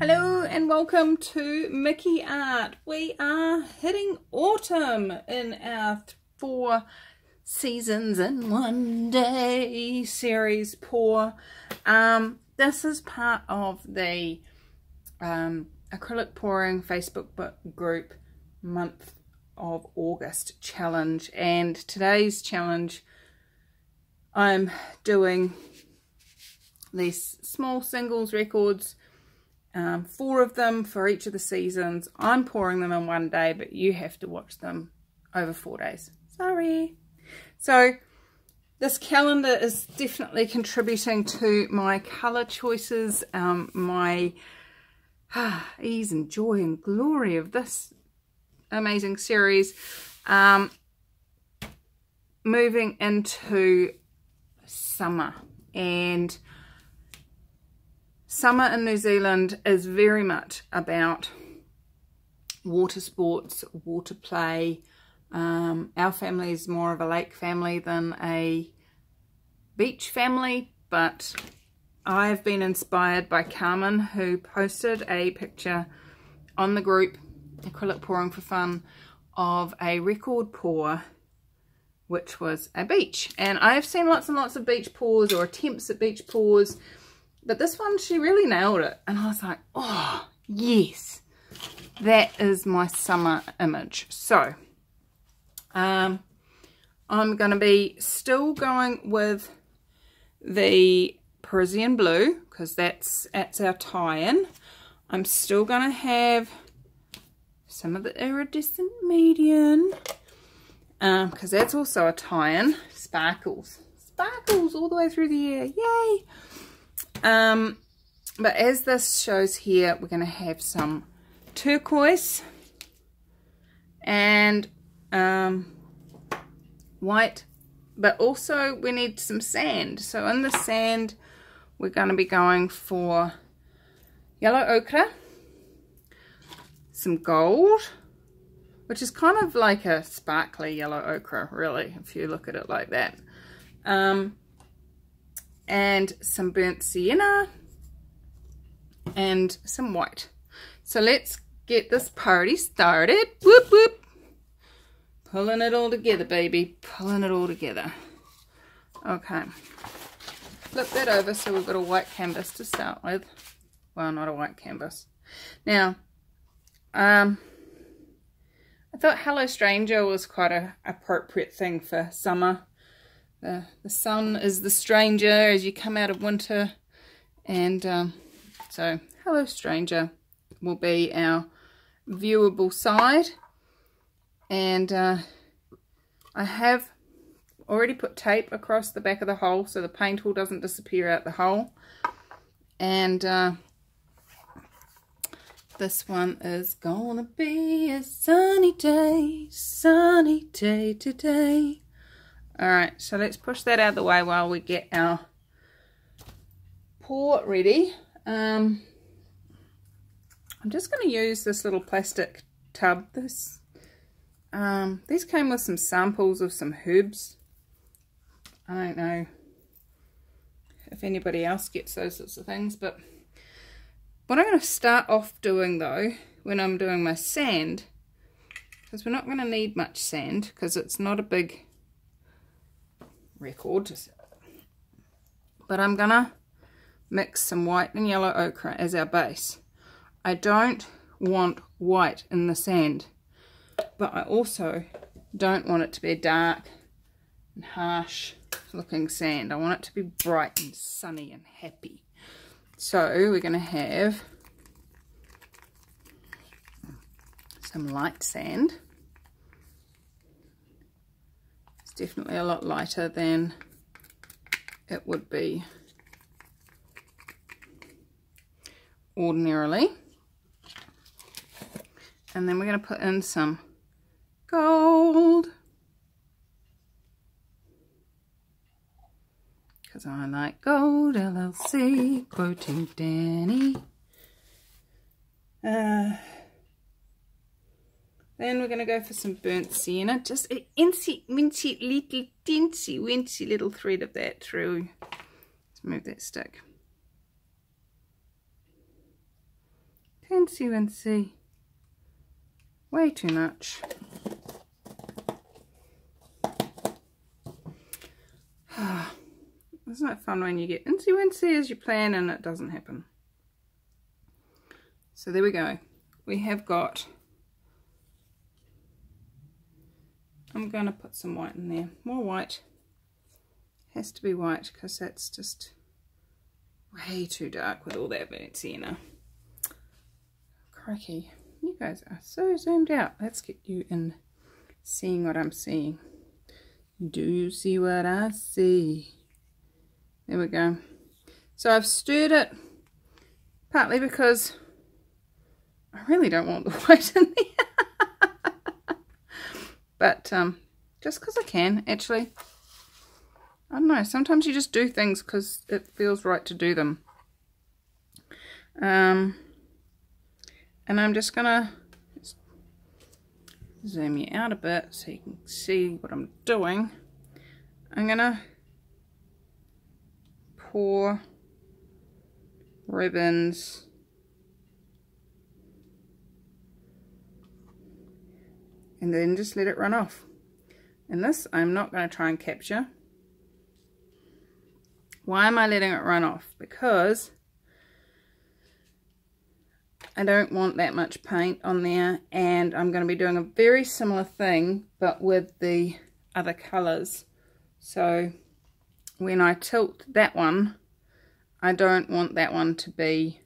Hello and welcome to Mickey Art. We are hitting autumn in our 4 seasons in one day series pour. This is part of the acrylic pouring Facebook group month of August challenge, and today's challenge I'm doing these small singles records, 4 of them for each of the seasons. I'm pouring them in one day, but you have to watch them over 4 days. Sorry. So this calendar is definitely contributing to my colour choices, my ease and joy and glory of this amazing series. Moving into summer, and summer in New Zealand is very much about water sports, water play. Our family is more of a lake family than a beach family, but I've been inspired by Carmen, who posted a picture on the group Acrylic Pouring for Fun of a record pour which was a beach. And I've seen lots and lots of beach pours or attempts at beach pours, but this one, she really nailed it. And I was like, oh, yes, that is my summer image. So, I'm going to be still going with the Parisian blue, because that's our tie-in. I'm still going to have some of the iridescent medium, because that's also a tie-in. Sparkles all the way through the year, yay! But as this shows here, we're going to have some turquoise and white, but also we need some sand. So in the sand, we're going to be going for yellow ochre, some gold, which is kind of like a sparkly yellow ochre, really, if you look at it like that. And some burnt sienna and some white. So let's get this party started. Whoop whoop. Pulling it all together, baby. Pulling it all together. Okay. Flip that over so we've got a white canvas to start with. Well, not a white canvas. Now, I thought Hello Stranger was quite a appropriate thing for summer. The sun is the stranger as you come out of winter, and so Hello Stranger will be our viewable side. And I have already put tape across the back of the hole so the paint hole doesn't disappear out the hole. And this one is gonna be a sunny day today. Alright, so let's push that out of the way while we get our pour ready. I'm just going to use this little plastic tub. These came with some samples of some herbs. I don't know if anybody else gets those sorts of things, but what I'm going to start off doing though, when I'm doing my sand, because we're not going to need much sand because it's not a big record, but I'm gonna mix some white and yellow ochre as our base. I don't want white in the sand, but I also don't want it to be a dark and harsh looking sand. I want it to be bright and sunny and happy. So we're going to have some light sand. It's definitely a lot lighter than it would be ordinarily. And then we're going to put in some gold, because I like gold, LLC, quoting Danny. Then we're going to go for some burnt sienna, just an incy, wincy, little, teensy, wincy little thread of that through. Let's move that stick. Fancy wincy. Way too much. Isn't it fun when you get incy wincy as you plan and it doesn't happen? So there we go. We have got, I'm going to put some white in there. More white. Has to be white because that's just way too dark with all that burnt sienna. Crikey, you guys are so zoomed out. Let's get you in seeing what I'm seeing. Do you see what I see? There we go. So I've stirred it partly because I really don't want the white in there. But just because I can, actually. I don't know, sometimes you just do things because it feels right to do them. And I'm just going to zoom you out a bit so you can see what I'm doing. I'm going to pour ribbons and then just let it run off. And this I'm not going to try and capture. Why am I letting it run off? Because I don't want that much paint on there, and I'm going to be doing a very similar thing but with the other colours. So when I tilt that one, I don't want that one to be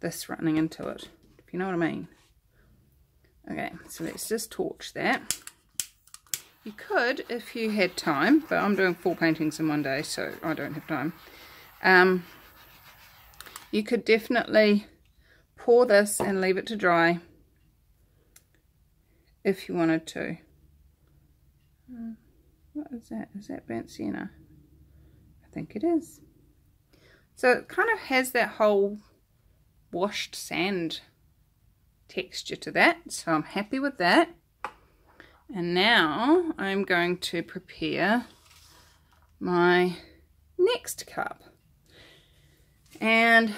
this running into it, if you know what I mean. Okay, so let's just torch that. You could if you had time, but I'm doing 4 paintings in one day, so I don't have time. You could definitely pour this and leave it to dry if you wanted to. What is that? Is that burnt sienna? I think it is. So it kind of has that whole washed sand texture to that, so I'm happy with that. And now I'm going to prepare my next cup. And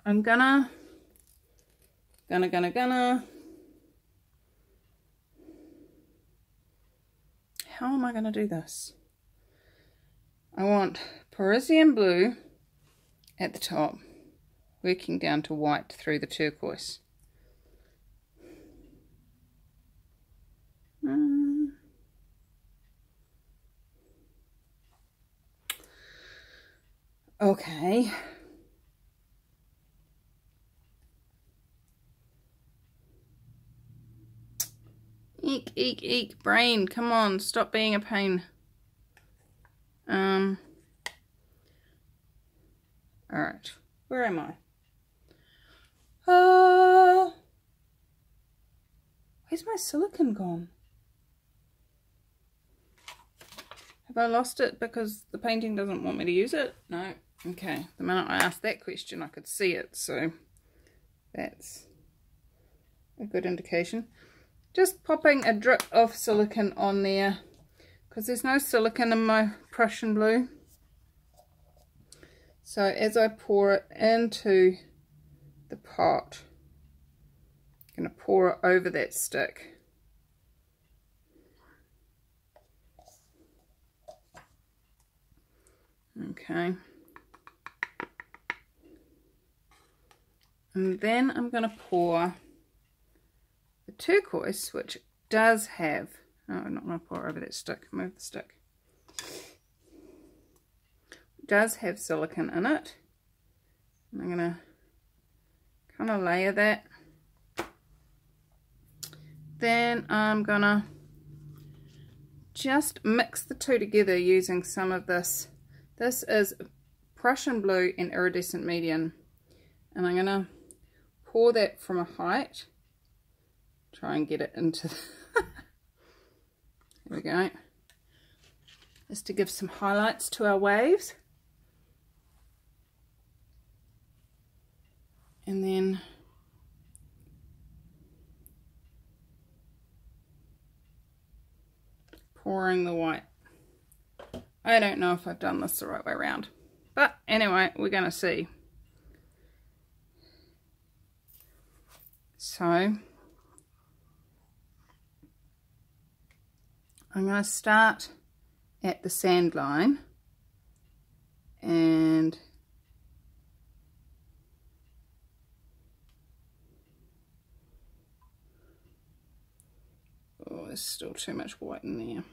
I'm gonna how am I gonna do this? I want Parisian blue at the top, working down to white through the turquoise. Okay. Eek, eek, eek, brain, come on, stop being a pain. Alright, where am I? Where's my silicone gone? Have I lost it because the painting doesn't want me to use it? No. Okay, the minute I asked that question I could see it, so that's a good indication. Just popping a drip of silicone on there because there's no silicone in my Prussian blue. So as I pour it into the pot, I'm going to pour it over that stick. Okay. And then I'm going to pour the turquoise, which does have, no, I'm not going to pour it over that stick, move the stick. It does have silicone in it. And I'm going to kind of layer that. Then I'm going to just mix the two together using some of this. This is Prussian blue and iridescent medium. And I'm going to pour that from a height. Try and get it into there we go, just to give some highlights to our waves. And then pouring the white. I don't know if I've done this the right way around. But anyway, we're going to see. So, I'm going to start at the sand line and oh, there's still too much white in there.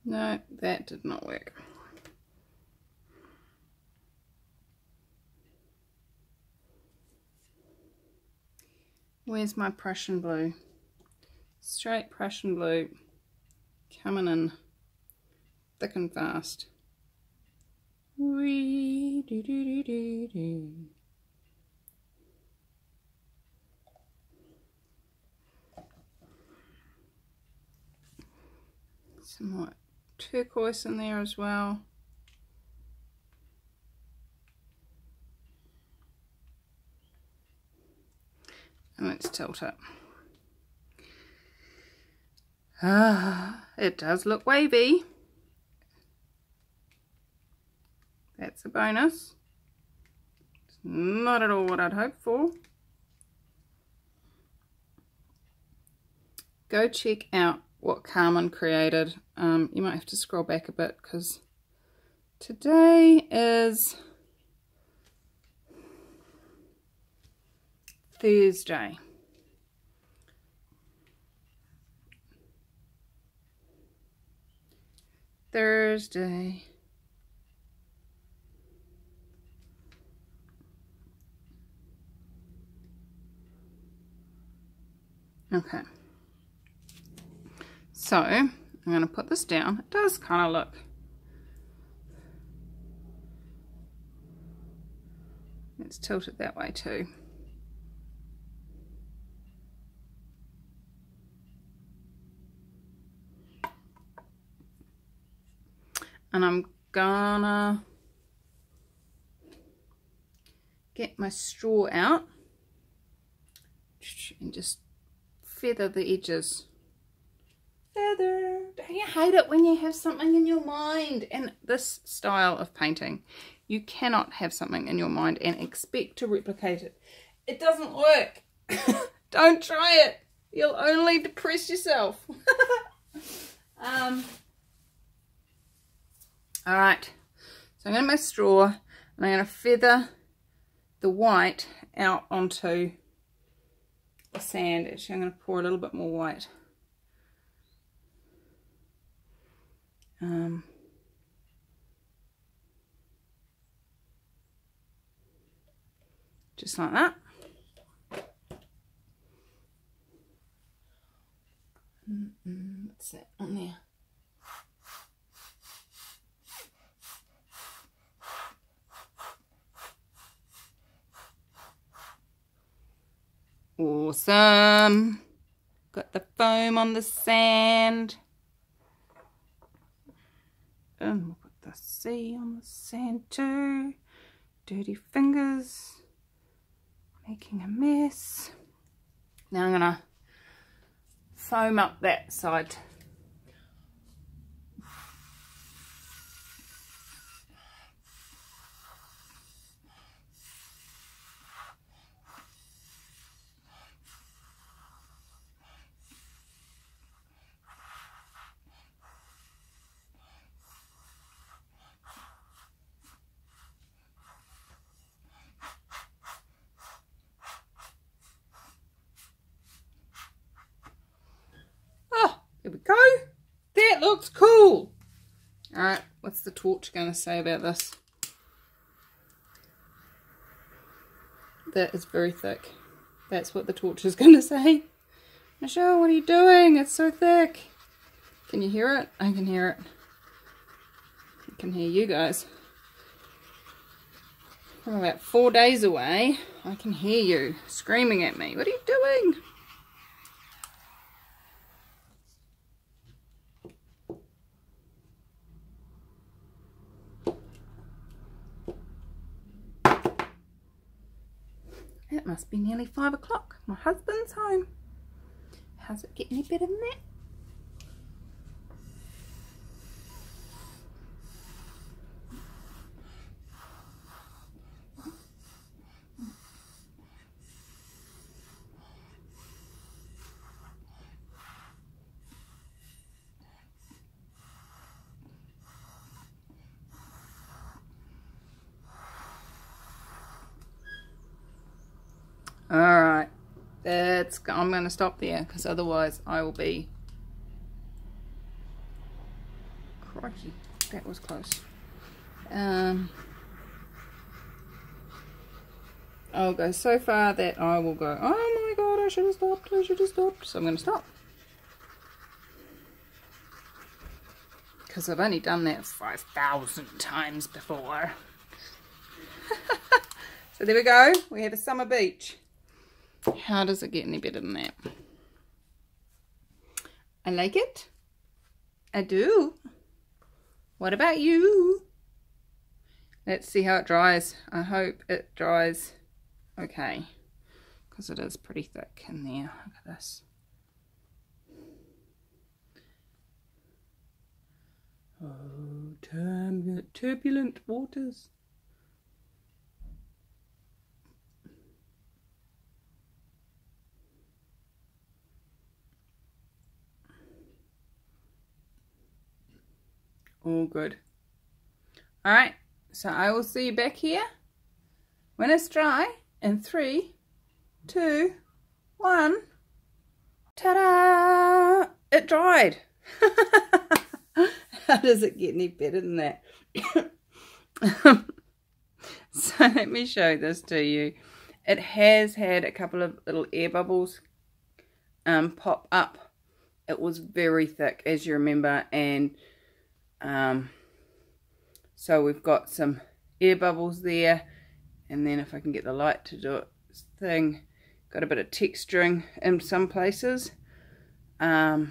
No, that did not work. Where's my Prussian blue? Straight Prussian blue, coming in thick and fast. Wee doo doo doo doo doo. Some more turquoise in there as well. And let's tilt it. Ah, it does look wavy. That's a bonus. It's not at all what I'd hoped for. Go check out what Carmen created. You might have to scroll back a bit because today is Thursday. Okay. So, I'm going to put this down. It does kind of look. Let's tilt it that way too. And I'm gonna get my straw out and just feather the edges. Feather. Don't you hate it when you have something in your mind? And this style of painting, you cannot have something in your mind and expect to replicate it. It doesn't work. Don't try it. You'll only depress yourself. Alright, so I'm going to make straw and I'm going to feather the white out onto the sand. Actually, I'm going to pour a little bit more white. Just like that. What's that on there? Awesome. Got the foam on the sand. And we'll put the sea on the sand too. Dirty fingers. Making a mess. Now I'm gonna foam up that side. There we go. That looks cool. Alright, what's the torch going to say about this? That is very thick. That's what the torch is going to say. Michelle, what are you doing? It's so thick. Can you hear it? I can hear it. I can hear you guys. From about 4 days away, I can hear you screaming at me. What are you doing? That must be nearly 5 o'clock. My husband's home. How's it get any better than that? Alright, I'm going to stop there because otherwise I will be... Crikey, that was close. I'll go so far that I will go, oh my god, I should have stopped, So I'm going to stop. Because I've only done that 5,000 times before. So there we go, we have a summer beach. How does it get any better than that? I like it. I do. What about you? Let's see how it dries. I hope it dries okay, because it is pretty thick in there. Look at this. Oh, turbulent waters. All good. Alright, so I will see you back here when it's dry in 3, 2, 1. Ta-da! It dried. How does it get any better than that? So let me show this to you. It has had a couple of little air bubbles pop up. It was very thick, as you remember, and so we've got some air bubbles there, and then if I can get the light to do its thing, got a bit of texturing in some places, but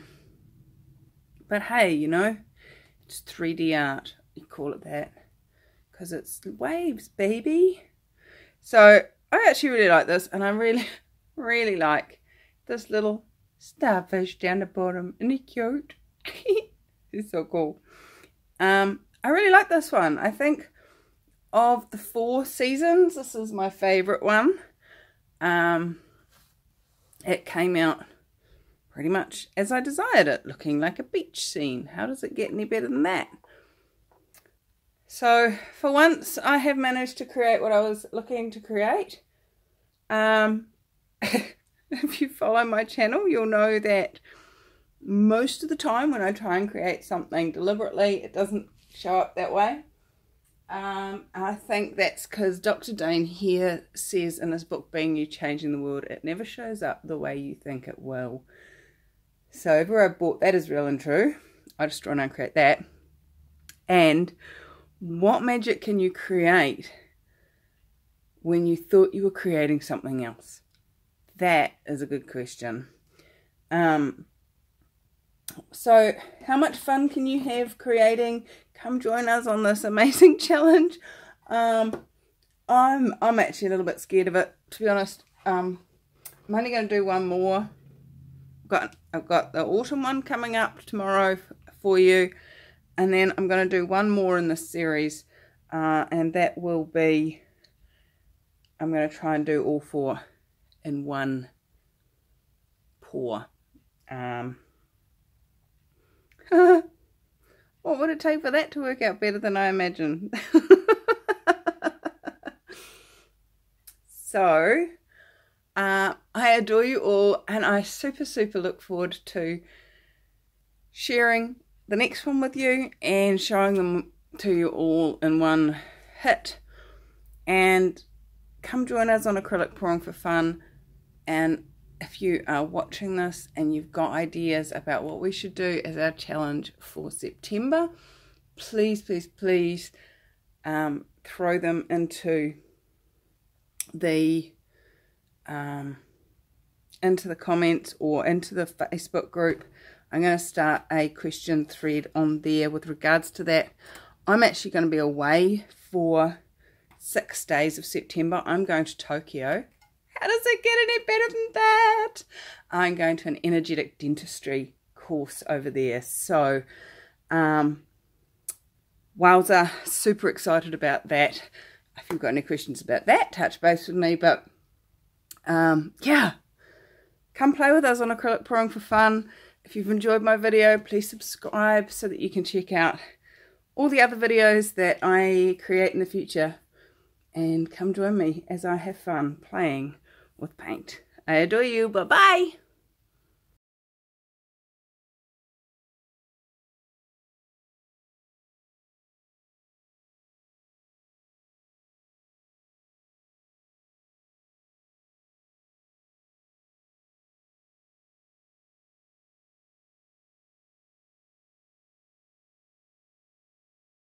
hey, you know, it's 3D art, you call it that, because it's waves, baby. So I actually really like this, and I really like this little starfish down the bottom. Isn't he cute? He's so cool. I really like this one. I think of the 4 seasons, this is my favourite one. It came out pretty much as I desired it, looking like a beach scene. How does it get any better than that? So for once I have managed to create what I was looking to create. If you follow my channel, you'll know that most of the time when I try and create something deliberately, it doesn't show up that way. I think that's because Dr. Dane here says in his book, Being You, Changing the World, it never shows up the way you think it will. So everywhere I bought, that is real and true. I just draw and create that. And what magic can you create when you thought you were creating something else? That is a good question. So how much fun can you have creating? Come join us on this amazing challenge. I'm actually a little bit scared of it, to be honest. I'm only going to do one more. I've got the autumn one coming up tomorrow for you, and then I'm going to do one more in this series, and that will be, I'm going to try and do all 4 in one pour. What would it take for that to work out better than I imagined? So, I adore you all, and I super look forward to sharing the next one with you and showing them to you all in one hit. And come join us on acrylic pouring for fun. And if you are watching this and you've got ideas about what we should do as our challenge for September, please throw them into the comments or into the Facebook group. I'm going to start a question thread on there with regards to that. I'm actually going to be away for 6 days of September. I'm going to Tokyo. How does it get any better than that? I'm going to an energetic dentistry course over there. So, wowza, super excited about that. If you've got any questions about that, touch base with me. But, yeah, come play with us on acrylic pouring for fun. If you've enjoyed my video, please subscribe so that you can check out all the other videos that I create in the future. And come join me as I have fun playing with paint. I adore you. Bye-bye.